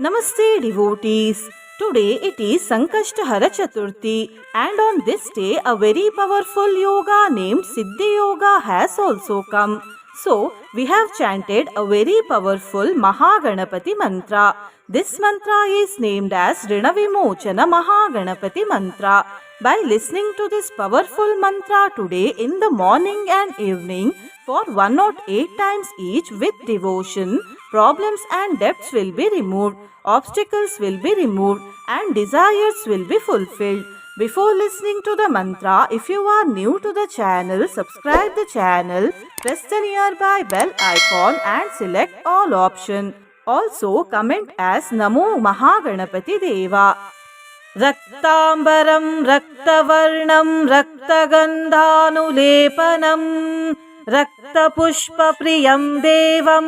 Namaste devotees. Today it is Sankashtahara Chaturthi and on this day a very powerful yoga named Siddhi Yoga has also come. So we have chanted a very powerful Mahaganapati mantra. This mantra is named as Rinavimochana Mahaganapati mantra. By listening to this powerful mantra today in the morning and evening for 108 times each with devotion, problems and debts will be removed, obstacles will be removed, and desires will be fulfilled. Before listening to the mantra, if you are new to the channel, subscribe the channel, press the nearby bell icon and select all option. Also comment as Namo Mahaganapati Deva. रक्तांबरं रक्तवर्णं रक्तगन्धानुलेपनं रक्तपुष्पप्रियं देवं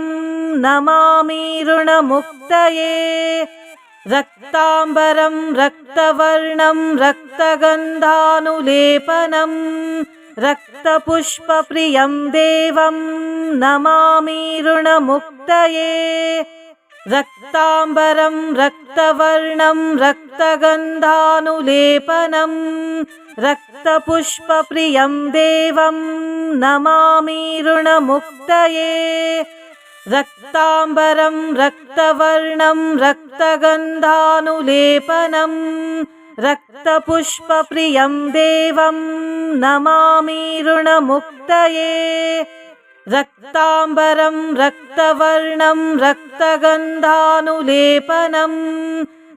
नमामि ऋणमुक्तये रक्तांबरं रक्तवर्णं रक्तगन्धानुलेपनं रक्तपुष्पप्रियं देवं नमामि ऋणमुक्तये रक्तांबरं रक्तवर्णं रक्तगन्धानुलेपनं रक्तपुष्पप्रियं देवं नमामि ऋणमुक्तये रक्तांबरं रक्तवर्णं रक्तगन्धानुलेपनं रक्तपुष्पप्रियं देवं नमामि ऋणमुक्तये रक्तांबरं रक्तवर्णं रक्तगन्धानुलेपनं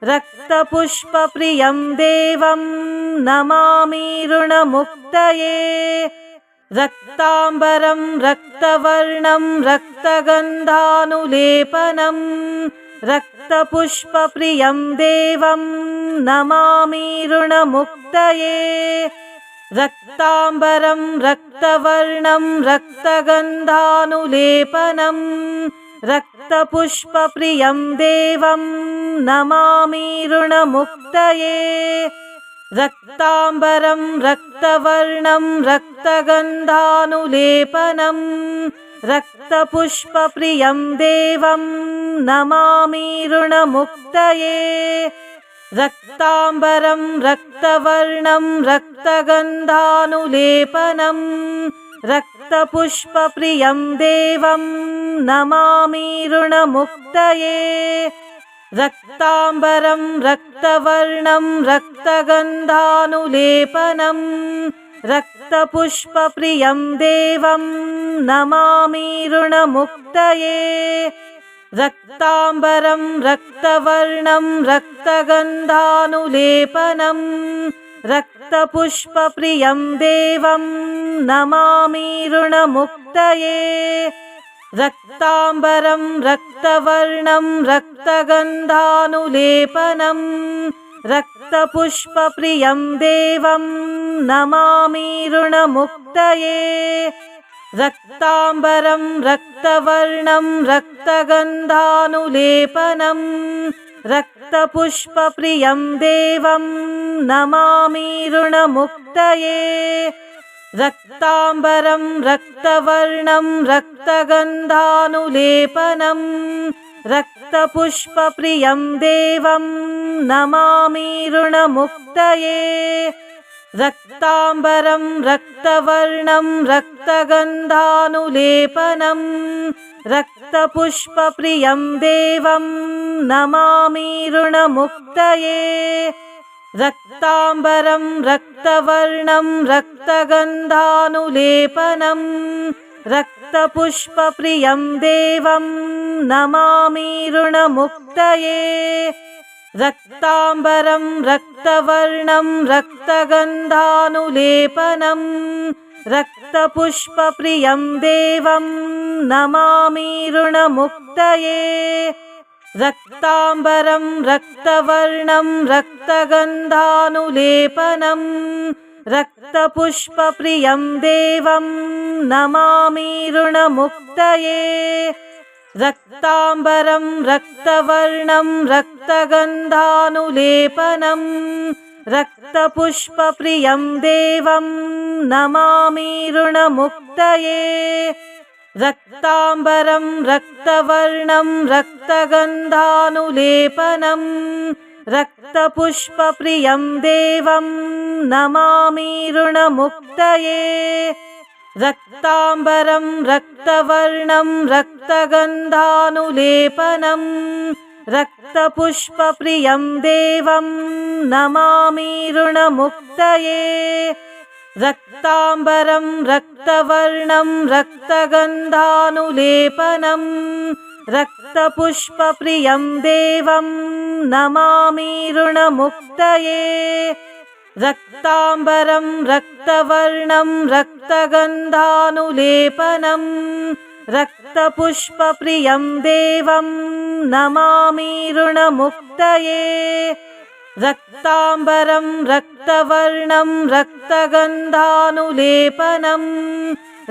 रक्तपुष्पप्रियं देवं नमामि ऋणमुक्तये रक्तांबरं रक्तवर्णं रक्तगन्धानुलेपनं रक्तपुष्पप्रियं देवं नमामि ऋणमुक्तये रक्तांबरं रक्तवर्णं रक्तगन्धानुलेपनं रक्तपुष्पप्रियं देवं नमामि ऋणमुक्तये रक्तांबरं रक्तवर्णं रक्तगन्धानुलेपनं रक्तपुष्पप्रियं देवं नमामि ऋणमुक्तये रक्तांबरं रक्तवर्णं रक्तगन्धानुलेपनं रक्तपुष्पप्रियं देवं नमामि ऋणमुक्तये रक्तांबरं रक्तवर्णं रक्तगन्धानुलेपनं रक्तपुष्पप्रियं देवं नमामि ऋणमुक्तये रक्तांबरं रक्तवर्णं रक्तगन्धानुलेपनं रक्तपुष्पप्रियं देवं नमामि ऋणमुक्तये रक्तांबरं रक्तवर्णं रक्तगन्धानुलेपनं रक्तपुष्पप्रियं देवं नमामि ऋणमुक्तये रक्तांबरं रक्तवर्णं रक्तगन्धानुलेपनं रक्तपुष्पप्रियं देवं नमामि ऋणमुक्तये रक्तांबरं रक्तवर्णं रक्तगन्धानुलेपनं रक्तपुष्पप्रियं देवं नमामि ऋणमुक्तये रक्तांबरं रक्तवर्णं रक्तगन्धानुलेपनं रक्तपुष्पप्रियं देवं नमामि ऋणमुक्तये रक्तांबरं रक्तवर्णं रक्तगन्धानुलेपनं रक्तपुष्पप्रियं देवं नमामि ऋणमुक्तये रक्तांबरं रक्तवर्णं रक्तगन्धानुलेपनं रक्तपुष्पप्रियं देवं नमामि ऋणमुक्तये रक्तांबरं रक्तवर्णं रक्तगन्धानुलेपनं रक्तपुष्पप्रियं देवं नमामि ऋणमुक्तये रक्तांबरं रक्तवर्णं रक्तगन्धानुलेपनं रक्तपुष्पप्रियं देवं नमामि ऋणमुक्तये रक्ताम्बरं रक्तवर्णं रक्तगन्धानुलेपनं रक्तपुष्पप्रियं देवं नमामि ऋणमुक्तये। रक्ताम्बरं रक्तवर्णं रक्तगन्धानुलेपनं रक्तपुष्पप्रियं देवं नमामि ऋणमुक्तये। रक्ताम्बरं रक्तवर्णं रक्तगन्धानुलेपनं रक्तपुष्पप्रियं देवं नमामि ऋणमुक्तये। रक्ताम्बरं रक्तवर्णं रक्तगन्धानुलेपनं रक्तपुष्पप्रियं देवं नमामि ऋणमुक्तये। रक्ताम्बरं रक्तवर्णं रक्तगन्धानुलेपनं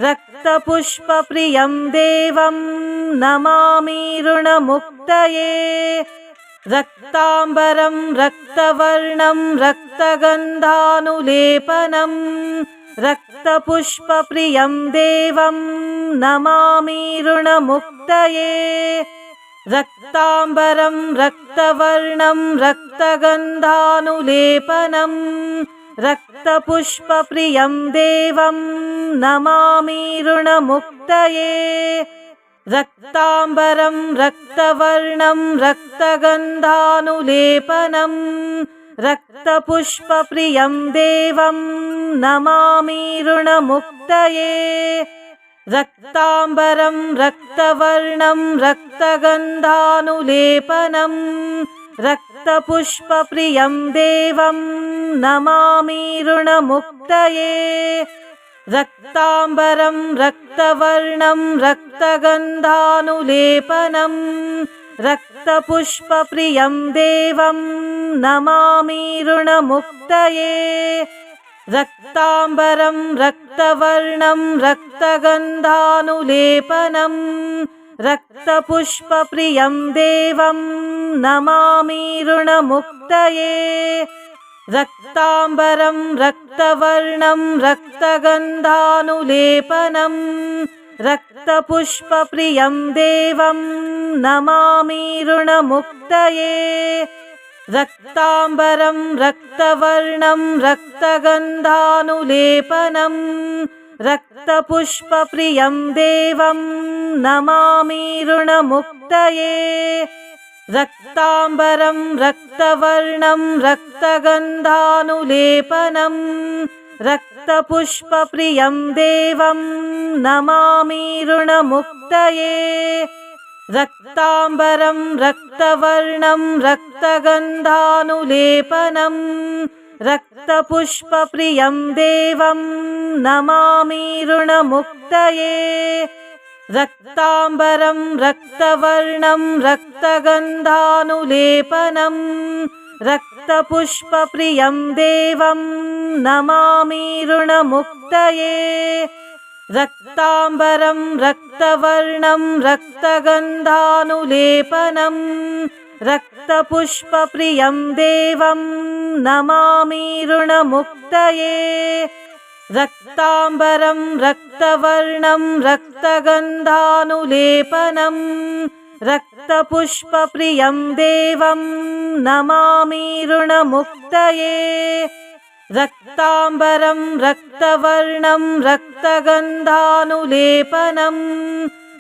रक्तपुष्पप्रियं देवं नमामि ऋणमुक्तये। रक्ताम्बरं रक्तवर्णं रक्तगन्धानुलेपनं रक्तपुष्पप्रियं देवं नमामि ऋणमुक्तये। रक्ताम्बरं रक्तवर्णं रक्तगन्धानुलेपनं रक्तपुष्पप्रियं देवं नमामि ऋणमुक्तये। रक्ताम्बरं रक्तवर्णं रक्तगन्धानुलेपनं रक्तपुष्पप्रियं देवं नमामि ऋणमुक्तये। रक्ताम्बरं रक्तवर्णं रक्तगन्धानुलेपनं रक्तपुष्पप्रियं देवं नमामि ऋणमुक्तये। रक्ताम्बरं रक्तवर्णं रक्तगन्धानुलेपनं रक्तपुष्पप्रियं देवं नमामि ऋणमुक्तये। रक्ताम्बरं रक्तवर्णं रक्तगन्धानुलेपनं रक्तपुष्पप्रियं देवं नमामि ऋणमुक्तये। रक्ताम्बरं रक्तवर्णं रक्तगन्धानुलेपनं रक्तपुष्पप्रियं देवं नमामि ऋणमुक्तये। रक्ताम्बरं रक्तवर्णं रक्तगन्धानुलेपनं रक्तपुष्पप्रियं देवं नमामि ऋणमुक्तये। रक्ताम्बरं रक्तवर्णं रक्तगन्धानुलेपनं रक्तपुष्पप्रियं देवं नमामि ऋणमुक्तये। रक्ताम्बरं रक्तवर्णं रक्तगन्धानुलेपनं रक्तपुष्पप्रियं देवं नमामि ऋणमुक्तये। रक्ताम्बरं रक्तवर्णं रक्तगन्धानुलेपनं रक्तपुष्पप्रियं देवं नमामि ऋणमुक्तये। रक्ताम्बरं रक्तवर्णं रक्तगन्धानुलेपनं रक्तपुष्पप्रियं देवं नमामि ऋणमुक्तये। रक्ताम्बरं रक्तवर्णं रक्तगन्धानुलेपनं रक्तपुष्पप्रियं देवं नमामि ऋणमुक्तये। रक्ताम्बरं रक्तवर्णं रक्तगन्धानुलेपनं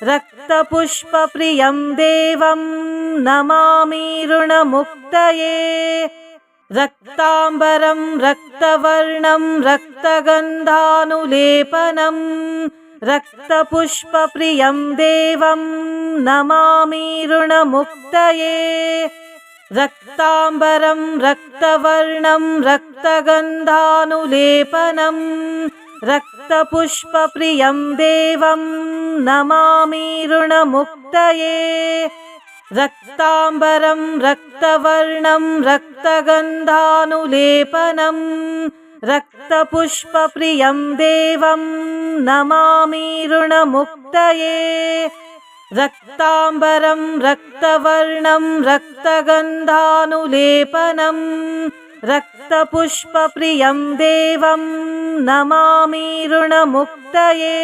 रक्तपुष्पप्रियं देवं नमामि ऋणमुक्तये। रक्ताम्बरं रक्तवर्णं रक्तगन्धानुलेपनं रक्तपुष्पप्रियं देवं नमामि ऋणमुक्तये। रक्ताम्बरं रक्तवर्णं रक्तगन्धानुलेपनं रक्तपुष्पप्रियं देवं नमामि ऋणमुक्तये। रक्ताम्बरं रक्तवर्णं रक्तगन्धानुलेपनं रक्तपुष्पप्रियं देवं नमामि ऋणमुक्तये। रक्ताम्बरं रक्तवर्णं रक्तगन्धानुलेपनं रक्तपुष्पप्रियं देवं नमामि ऋणमुक्तये।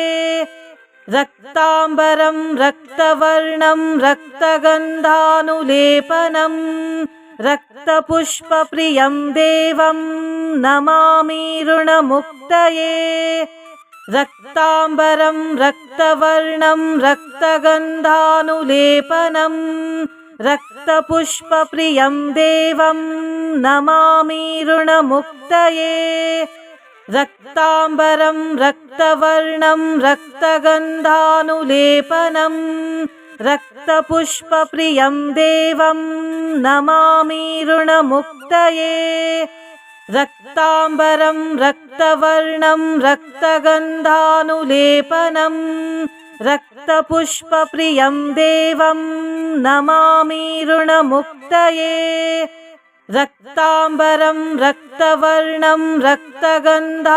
रक्ताम्बरं रक्तवर्णं रक्तगन्धानुलेपनं रक्तपुष्पप्रियं देवं नमामि ऋणमुक्तये। रक्ताम्बरं रक्तवर्णं रक्तगन्धानुलेपनं रक्तपुष्पप्रियं देवं नमामि ऋणमुक्तये। रक्ताम्बरं रक्तवर्णं रक्तगन्धानुलेपनं रक्तपुष्पप्रियं देवं नमामि ऋणमुक्तये। रक्ताम्बरं रक्तवर्णं रक्तगन्धानुलेपनं रक्तपुष्पप्रियं देवं नमामि ऋणमुक्तये। रक्ताम्बरं रक्तवर्णं रक्तगन्धानुलेपनं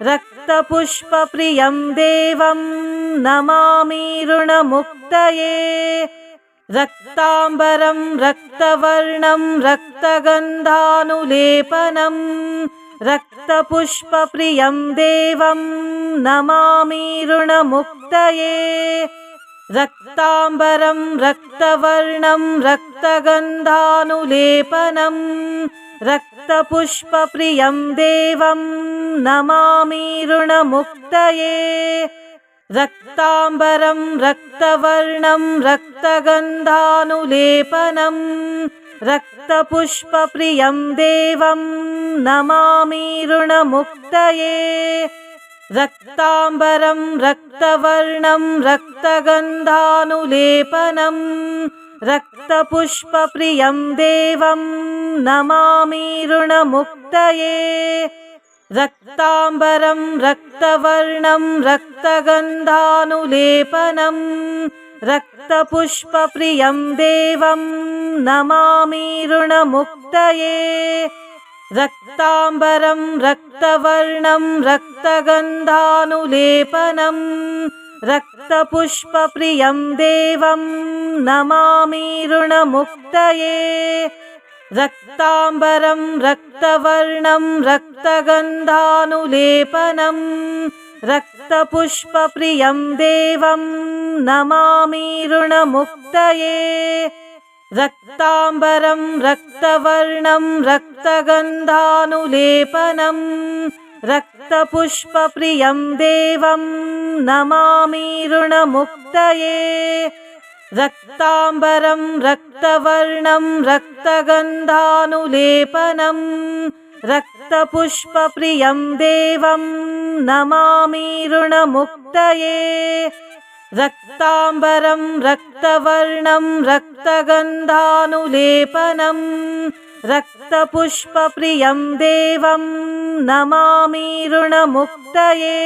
रक्तपुष्पप्रियं देवं नमामि ऋणमुक्तये। रक्ताम्बरं रक्तवर्णं रक्तगन्धानुलेपनं रक्तपुष्पप्रियं देवं नमामि ऋणमुक्तये। रक्ताम्बरं रक्तवर्णं रक्तगन्धानुलेपनं रक्तपुष्पप्रियं देवं नमामि ऋणमुक्तये। रक्ताम्बरं रक्तवर्णं रक्तगन्धानुलेपनं रक्तपुष्पप्रियं देवं नमामि ऋणमुक्तये। रक्ताम्बरं रक्तवर्णं रक्तगन्धानुलेपनं रक्तपुष्पप्रियं देवं नमामि ऋणमुक्तये। रक्ताम्बरं रक्तवर्णं रक्तगन्धानुलेपनं रक्तपुष्पप्रियं देवं नमामि ऋणमुक्तये। रक्ताम्बरं रक्तवर्णं रक्तगन्धानुलेपनं रक्तपुष्पप्रियं देवं नमामि ऋणमुक्तये। रक्ताम्बरं रक्तवर्णं रक्तगन्धानुलेपनं रक्तपुष्पप्रियं देवं नमामि ऋणमुक्तये। रक्ताम्बरं रक्तवर्णं रक्तगन्धानुलेपनं रक्तपुष्पप्रियं देवं नमामि ऋणमुक्तये। रक्ताम्बरं रक्तवर्णं रक्तगन्धानुलेपनं रक्तपुष्पप्रियं देवं नमामि ऋणमुक्तये। रक्ताम्बरं रक्तवर्णं रक्तगन्धानुलेपनं रक्तपुष्पप्रियं देवं नमामि ऋणमुक्तये।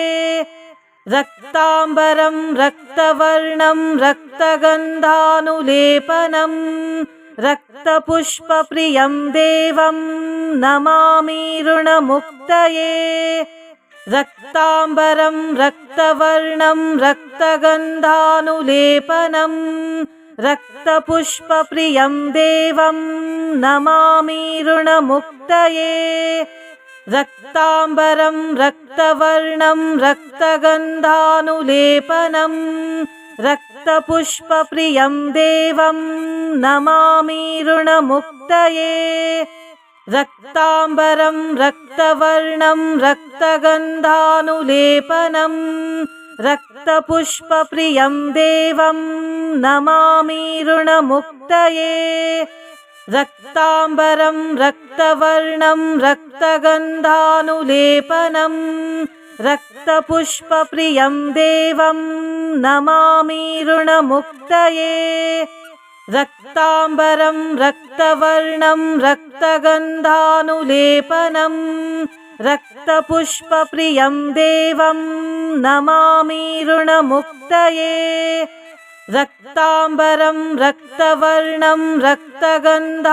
रक्ताम्बरं रक्तवर्णं रक्तगन्धानुलेपनं रक्तपुष्पप्रियं देवं नमामि ऋणमुक्तये। रक्ताम्बरं रक्तवर्णं रक्तगन्धानुलेपनं रक्तपुष्पप्रियं देवं नमामि ऋणमुक्तये। रक्ताम्बरं रक्तवर्णं रक्तगन्धानुलेपनं रक्तपुष्पप्रियं देवं नमामि ऋणमुक्तये। रक्ताम्बरं रक्तवर्णं रक्तगन्धानुलेपनं रक्तपुष्पप्रियं देवं नमामि ऋणमुक्तये। रक्ताम्बरं रक्तवर्णं रक्तगन्धानुलेपनं रक्तपुष्पप्रियं देवं नमामि ऋणमुक्तये। रक्ताम्बरं रक्तवर्णं रक्तगन्धानुलेपनं रक्तपुष्पप्रियं देवं नमामि ऋणमुक्तये। रक्ताम्बरं रक्तवर्णं रक्तगन्धानुलेपनं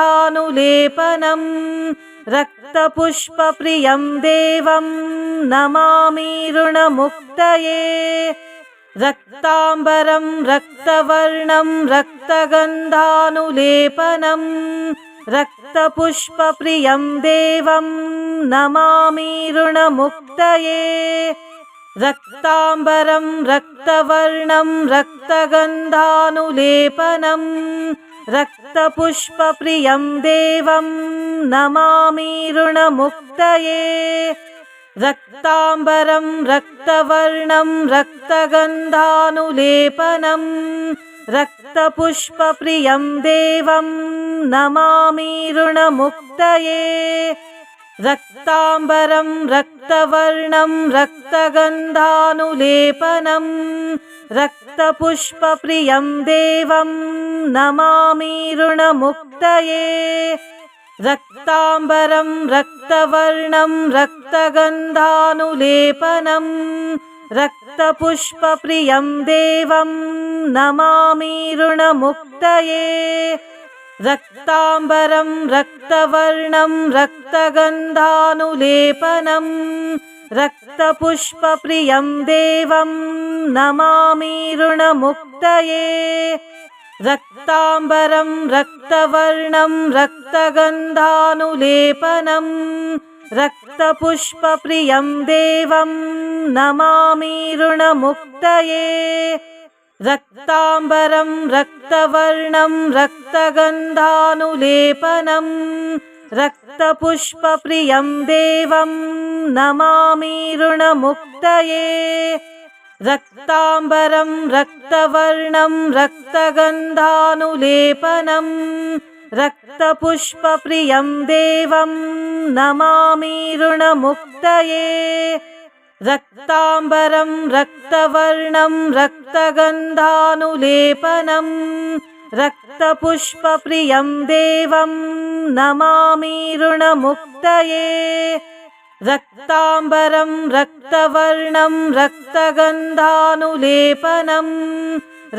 रक्तपुष्पप्रियं देवं नमामि ऋणमुक्तये। रक्ताम्बरं रक्तवर्णं रक्तगन्धानुलेपनं रक्तपुष्पप्रियं देवं नमामि ऋणमुक्तये। रक्ताम्बरं रक्तवर्णं रक्तगन्धानुलेपनं रक्तपुष्पप्रियं देवं नमामि ऋणमुक्तये। रक्ताम्बरं रक्तवर्णं रक्तगन्धानुलेपनं रक्तपुष्पप्रियं देवं नमामि ऋणमुक्तये। रक्ताम्बरं रक्तवर्णं रक्तगन्धानुलेपनं रक्तपुष्पप्रियं देवं नमामि ऋणमुक्तये। रक्ताम्बरं रक्तवर्णं रक्तगन्धानुलेपनं रक्तपुष्पप्रियं देवं नमामि ऋणमुक्तये। रक्ताम्बरं रक्तवर्णं रक्तगन्धानुलेपनं रक्तपुष्पप्रियं देवं नमामि ऋणमुक्तये। रक्ताम्बरं रक्तवर्णं रक्तगन्धानुलेपनं रक्तपुष्पप्रियं देवं नमामि ऋणमुक्तये। रक्ताम्बरं रक्तवर्णं रक्तगन्धानुलेपनं रक्तपुष्पप्रियं देवं नमामि ऋणमुक्तये। रक्ताम्बरं रक्तवर्णं रक्तगन्धानुलेपनं रक्तपुष्पप्रियं देवं नमामि ऋणमुक्तये। रक्ताम्बरं रक्तवर्णं रक्तगन्धानुलेपनं रक्तपुष्पप्रियं देवं नमामि ऋणमुक्तये। रक्ताम्बरं रक्तवर्णं रक्तगन्धानुलेपनं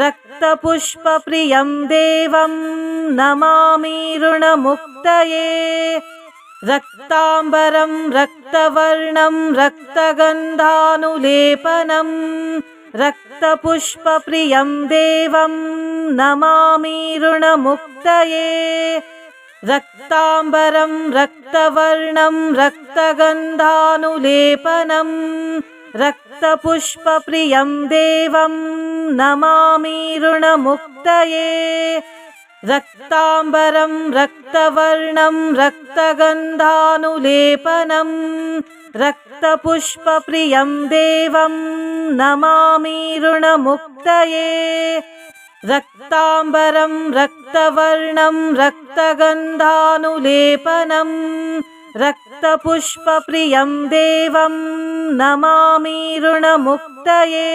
रक्तपुष्पप्रियं देवं नमामि ऋणमुक्तये। रक्ताम्बरं रक्तवर्णं रक्तगन्धानुलेपनं रक्तपुष्पप्रियं देवं नमामि ऋणमुक्तये। रक्ताम्बरं रक्तवर्णं रक्तगन्धानुलेपनं रक्तपुष्पप्रियं देवं नमामि ऋणमुक्तये। रक्ताम्बरं रक्तवर्णं रक्तगन्धानुलेपनं रक्तपुष्पप्रियं देवं नमामि ऋणमुक्तये। रक्ताम्बरं रक्तवर्णं रक्तगन्धानुलेपनं रक्तपुष्पप्रियं देवं नमामि ऋणमुक्तये।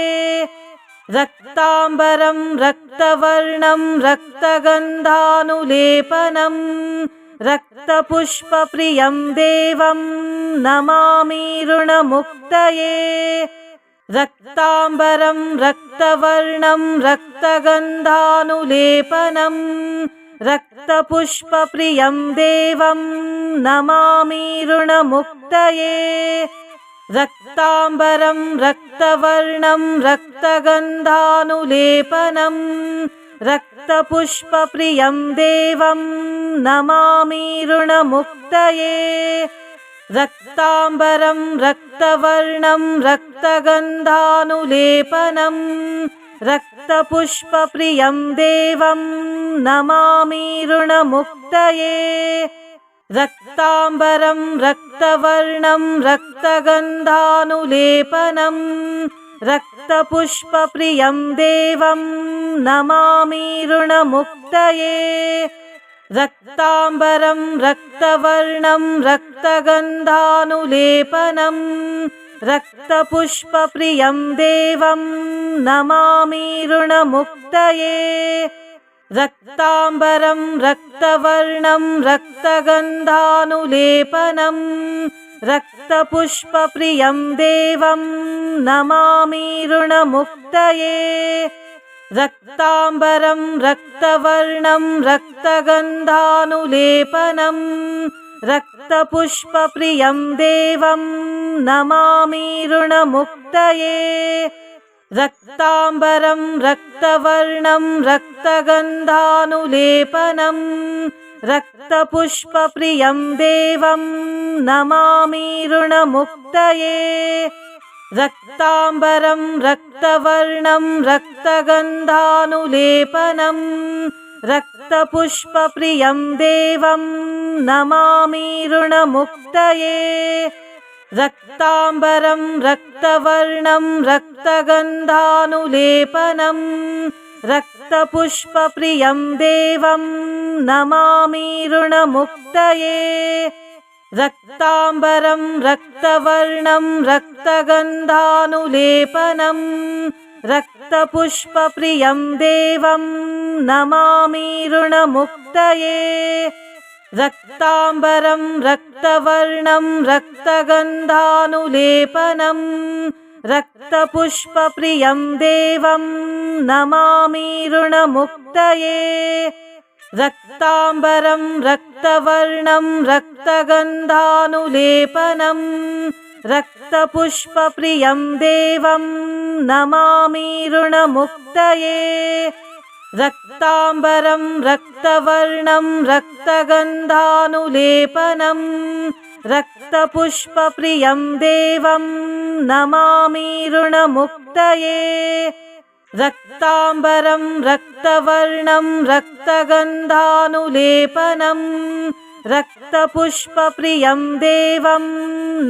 रक्ताम्बरं रक्तवर्णं रक्तगन्धानुलेपनं रक्तपुष्पप्रियं देवं नमामि ऋणमुक्तये। रक्ताम्बरं रक्तवर्णं रक्तगन्धानुलेपनं रक्तपुष्पप्रियं देवं नमामि ऋणमुक्तये। रक्ताम्बरं रक्तवर्णं रक्तगन्धानुलेपनं रक्तपुष्पप्रियं देवं नमामि ऋणमुक्तये। रक्ताम्बरं रक्तवर्णं रक्तगन्धानुलेपनं रक्तपुष्पप्रियं देवं नमामि ऋणमुक्तये। रक्ताम्बरं रक्तवर्णं रक्तगन्धानुलेपनं रक्तपुष्पप्रियं देवं नमामि ऋणमुक्तये। रक्ताम्बरं रक्तवर्णं रक्तगन्धानुलेपनं रक्तपुष्पप्रियं देवं नमामि ऋणमुक्तये। रक्ताम्बरं रक्तवर्णं रक्तगन्धानुलेपनं रक्तपुष्पप्रियं देवं नमामि ऋणमुक्तये। रक्ताम्बरं रक्तवर्णं रक्तगन्धानुलेपनं रक्तपुष्पप्रियं देवं नमामि ऋणमुक्तये। रक्ताम्बरं रक्तवर्णं रक्तगन्धानुलेपनं रक्तपुष्पप्रियं देवं नमामि ऋणमुक्तये। रक्ताम्बरं रक्तवर्णं रक्तगन्धानुलेपनं रक्तपुष्पप्रियं देवं नमामि ऋणमुक्तये रक्ताम्बरं रक्तवर्णं रक्तगन्धानुलेपनं रक्तपुष्पप्रियं देवं नमामि ऋणमुक्तये रक्ताम्बरं रक्तवर्णं रक्तगन्धानुलेपनं रक्तपुष्पप्रियं देवं नमामि ऋणमुक्तये रक्ताम्बरं रक्तवर्णं रक्तगन्धानुलेपनं रक्तपुष्पप्रियं देवं नमामि ऋणमुक्तये रक्ताम्बरं रक्तवर्णं रक्तगन्धानुलेपनं रक्तपुष्पप्रियं देवं नमामि ऋणमुक्तये रक्ताम्बरं रक्तवर्णं रक्तगन्धानुलेपनं रक्तपुष्पप्रियं देवं नमामि ऋणमुक्तये रक्ताम्बरं रक्तवर्णं रक्तगन्धानुलेपनं रक्तपुष्पप्रियं देवं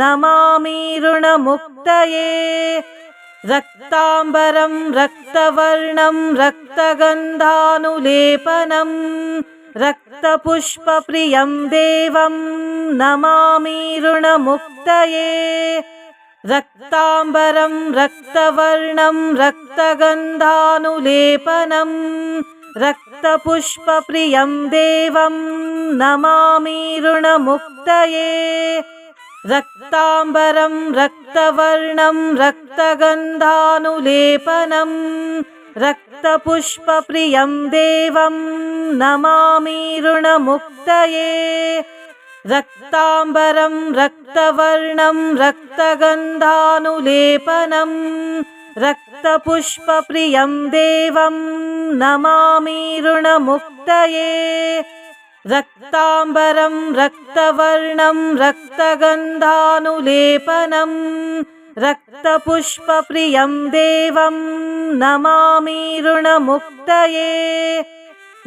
नमामि ऋणमुक्तये रक्ताम्बरं रक्तवर्णं रक्तगन्धानुलेपनं रक्तपुष्पप्रियं देवं नमामि ऋणमुक्तये रक्ताम्बरं रक्तवर्णं रक्तगन्धानुलेपनं रक्तपुष्पप्रियं देवं नमामि ऋणमुक्तये रक्ताम्बरं रक्तवर्णं रक्तगन्धानुलेपनं रक्तपुष्पप्रियं देवं नमामि ऋणमुक्तये रक्ताम्बरं रक्तवर्णं रक्तगन्धानुलेपनं रक्तपुष्पप्रियं देवं नमामि ऋणमुक्तये रक्ताम्बरं रक्तवर्णं रक्तगन्धानुलेपनं रक्तपुष्पप्रियं देवं नमामि ऋणमुक्तये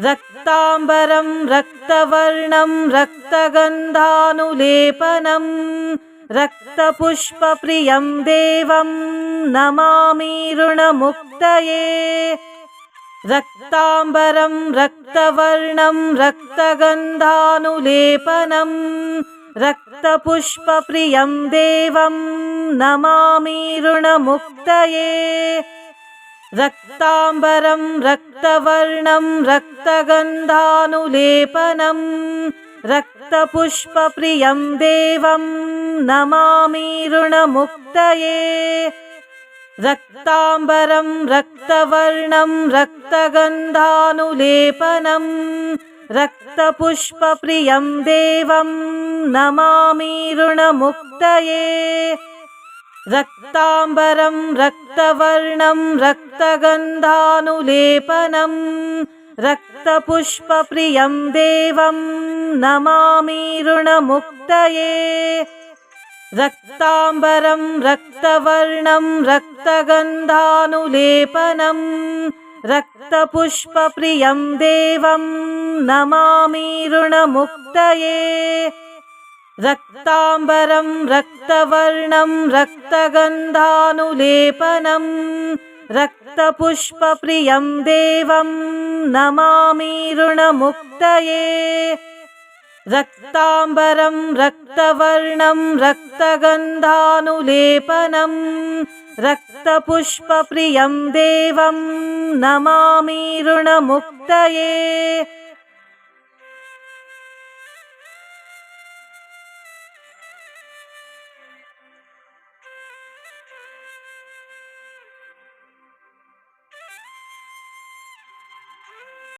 रक्ताम्बरं रक्तवर्णं रक्तगन्धानुलेपनं रक्तपुष्पप्रियं देवं नमामि ऋणमुक्तये रक्ताम्बरं रक्तवर्णं रक्तगन्धानुलेपनं रक्तपुष्पप्रियं देवं नमामि ऋणमुक्तये रक्ताम्बरं रक्तवर्णं रक्तगन्धानुलेपनं रक्तपुष्पप्रियं देवं नमामि ऋणमुक्तये रक्ताम्बरं रक्तवर्णं रक्तगन्धानुलेपनं रक्तपुष्पप्रियं देवं नमामि ऋणमुक्तये रक्ताम्बरं रक्तवर्णं रक्तगन्धानुलेपनं रक्तपुष्पप्रियं देवं नमामि ऋणमुक्तये रक्ताम्बरं रक्तवर्णं रक्तगन्धानुलेपनं रक्तपुष्पप्रियं देवं नमामि ऋणमुक्तये रक्ताम्बरं रक्तवर्णं रक्तगन्धानुलेपनं रक्तपुष्पप्रियं देवं नमामि ऋणमुक्तये रक्ताम्बरं रक्तवर्णं रक्तगन्धानुलेपनं रक्तपुष्पप्रियं देवं नमामि ऋणमुक्तये